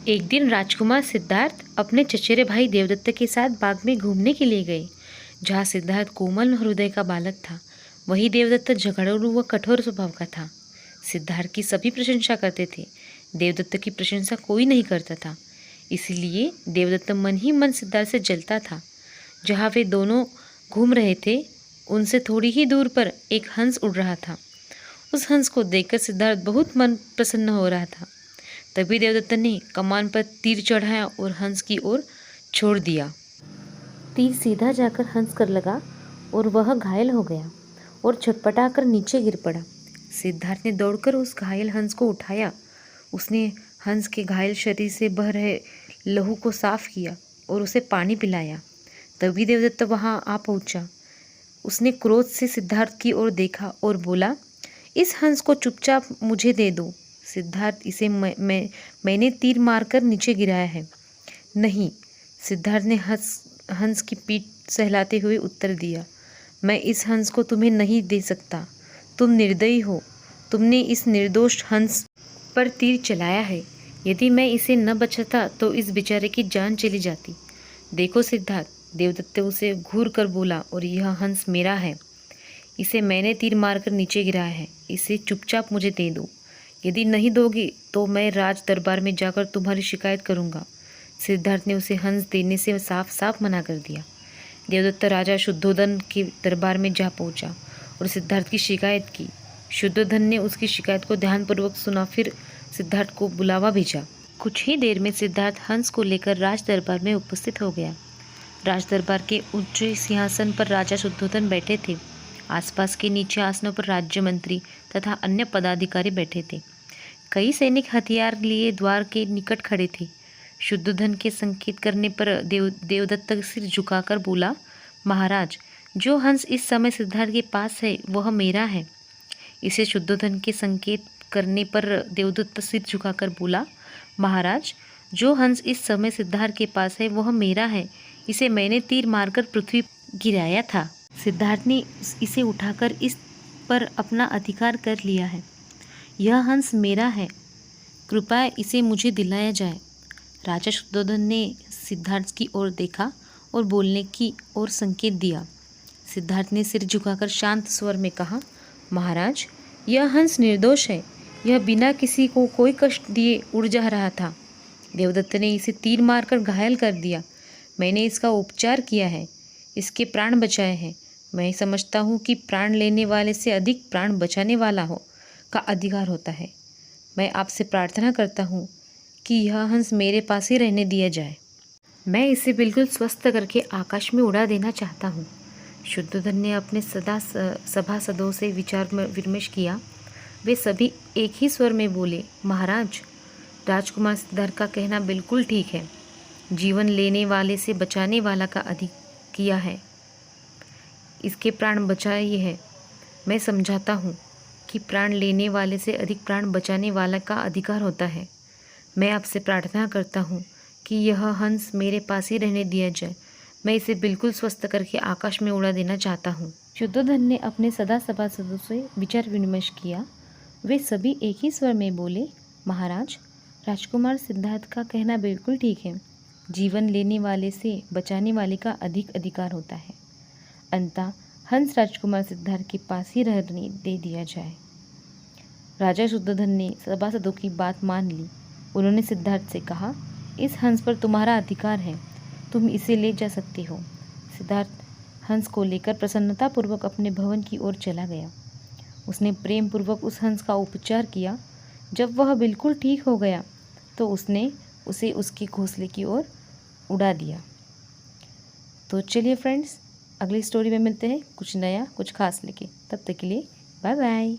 एक दिन राजकुमार सिद्धार्थ अपने चचेरे भाई देवदत्त के साथ बाग में घूमने के लिए गए। जहाँ सिद्धार्थ कोमल हृदय का बालक था, वही देवदत्त झगड़ालू व कठोर स्वभाव का था। सिद्धार्थ की सभी प्रशंसा करते थे, देवदत्त की प्रशंसा कोई नहीं करता था। इसलिए देवदत्त मन ही मन सिद्धार्थ से जलता था। जहाँ वे दोनों घूम रहे थे, उनसे थोड़ी ही दूर पर एक हंस उड़ रहा था। उस हंस को देखकर सिद्धार्थ बहुत मन प्रसन्न हो रहा था। तभी देवदत्त ने कमान पर तीर चढ़ाया और हंस की ओर छोड़ दिया। तीर सीधा जाकर हंस कर लगा और वह घायल हो गया और छटपटाकर नीचे गिर पड़ा। सिद्धार्थ ने दौड़कर उस घायल हंस को उठाया। उसने हंस के घायल शरीर से बह रहे लहू को साफ किया और उसे पानी पिलाया। तभी देवदत्त वहां आ पहुंचा। उसने क्रोध से सिद्धार्थ की ओर देखा और बोला, इस हंस को चुपचाप मुझे दे दो। सिद्धार्थ, इसे मैंने तीर मारकर नीचे गिराया है। नहीं, सिद्धार्थ ने हंस की पीठ सहलाते हुए उत्तर दिया, मैं इस हंस को तुम्हें नहीं दे सकता। तुम निर्दयी हो। तुमने इस निर्दोष हंस पर तीर चलाया है। यदि मैं इसे न बचाता तो इस बेचारे की जान चली जाती। देखो सिद्धार्थ, देवदत्त उसे घूर कर बोला, और यह हंस मेरा है। इसे मैंने तीर मारकर नीचे गिराया है। इसे चुपचाप मुझे दे दो। यदि नहीं दोगे तो मैं राज दरबार में जाकर तुम्हारी शिकायत करूंगा। सिद्धार्थ ने उसे हंस देने से साफ साफ मना कर दिया। देवदत्त राजा शुद्धोधन के दरबार में जा पहुंचा और सिद्धार्थ की शिकायत की। शुद्धोधन ने उसकी शिकायत को ध्यानपूर्वक सुना, फिर सिद्धार्थ को बुलावा भेजा। कुछ ही देर में सिद्धार्थ हंस को लेकर राज दरबार में उपस्थित हो गया। राज दरबार के उच्च सिंहासन पर राजा शुद्धोधन बैठे थे। आसपास के नीचे आसनों पर राज्य मंत्री तथा अन्य पदाधिकारी बैठे थे। कई सैनिक हथियार लिए द्वार के निकट खड़े थे। शुद्धोधन के संकेत करने पर देवदत्त सिर झुकाकर बोला, महाराज, जो हंस इस समय सिद्धार्थ के पास है वह मेरा है। इसे शुद्धोधन के संकेत करने पर देवदत्त सिर झुकाकर बोला, महाराज, जो हंस इस समय सिद्धार्थ के पास है वह मेरा है। इसे मैंने तीर मारकर पृथ्वी गिराया था। सिद्धार्थ ने इसे उठाकर इस पर अपना अधिकार कर लिया है। यह हंस मेरा है। कृपया इसे मुझे दिलाया जाए। राजा शुद्धोधन ने सिद्धार्थ की ओर देखा और बोलने की ओर संकेत दिया। सिद्धार्थ ने सिर झुकाकर शांत स्वर में कहा, महाराज, यह हंस निर्दोष है। यह बिना किसी को कोई कष्ट दिए उड़ जा रहा था। देवदत्त ने इसे तीर मारकर घायल कर दिया। मैंने इसका उपचार किया है, इसके प्राण बचाए हैं। मैं समझता हूँ कि प्राण लेने वाले से अधिक प्राण बचाने वाला हो का अधिकार होता है। मैं आपसे प्रार्थना करता हूँ कि यह हंस मेरे पास ही रहने दिया जाए। मैं इसे बिल्कुल स्वस्थ करके आकाश में उड़ा देना चाहता हूँ। शुद्धोधन ने अपने सभासदों से विचार विमर्श किया। वे सभी एक ही स्वर में बोले, महाराज, राजकुमार सिद्धार्थ का कहना बिल्कुल ठीक है। जीवन लेने वाले से बचाने वाला का अधिक किया है। इसके प्राण बचाए है। मैं समझाता हूँ कि प्राण लेने वाले से अधिक प्राण बचाने वाला का अधिकार होता है। मैं आपसे प्रार्थना करता हूँ कि यह हंस मेरे पास ही रहने दिया जाए। मैं इसे बिल्कुल स्वस्थ करके आकाश में उड़ा देना चाहता हूँ। शुद्धोधन ने अपने सभासदों से विचार विमर्श किया। वे सभी एक ही स्वर में बोले, महाराज, राजकुमार सिद्धार्थ का कहना बिल्कुल ठीक है। जीवन लेने वाले से बचाने वाले का अधिक अधिकार होता है। अंततः हंस राजकुमार सिद्धार्थ के पास ही रहने दे दिया जाए। राजा शुद्धोधन ने सभासदों की बात मान ली। उन्होंने सिद्धार्थ से कहा, इस हंस पर तुम्हारा अधिकार है, तुम इसे ले जा सकते हो। सिद्धार्थ हंस को लेकर प्रसन्नतापूर्वक अपने भवन की ओर चला गया। उसने प्रेम पूर्वक उस हंस का उपचार किया। जब वह बिल्कुल ठीक हो गया तो उसने उसे उसके घोंसले की ओर उड़ा दिया। तो चलिए फ्रेंड्स, अगली स्टोरी में मिलते हैं कुछ नया कुछ खास लेके। तब तक के लिए बाय बाय।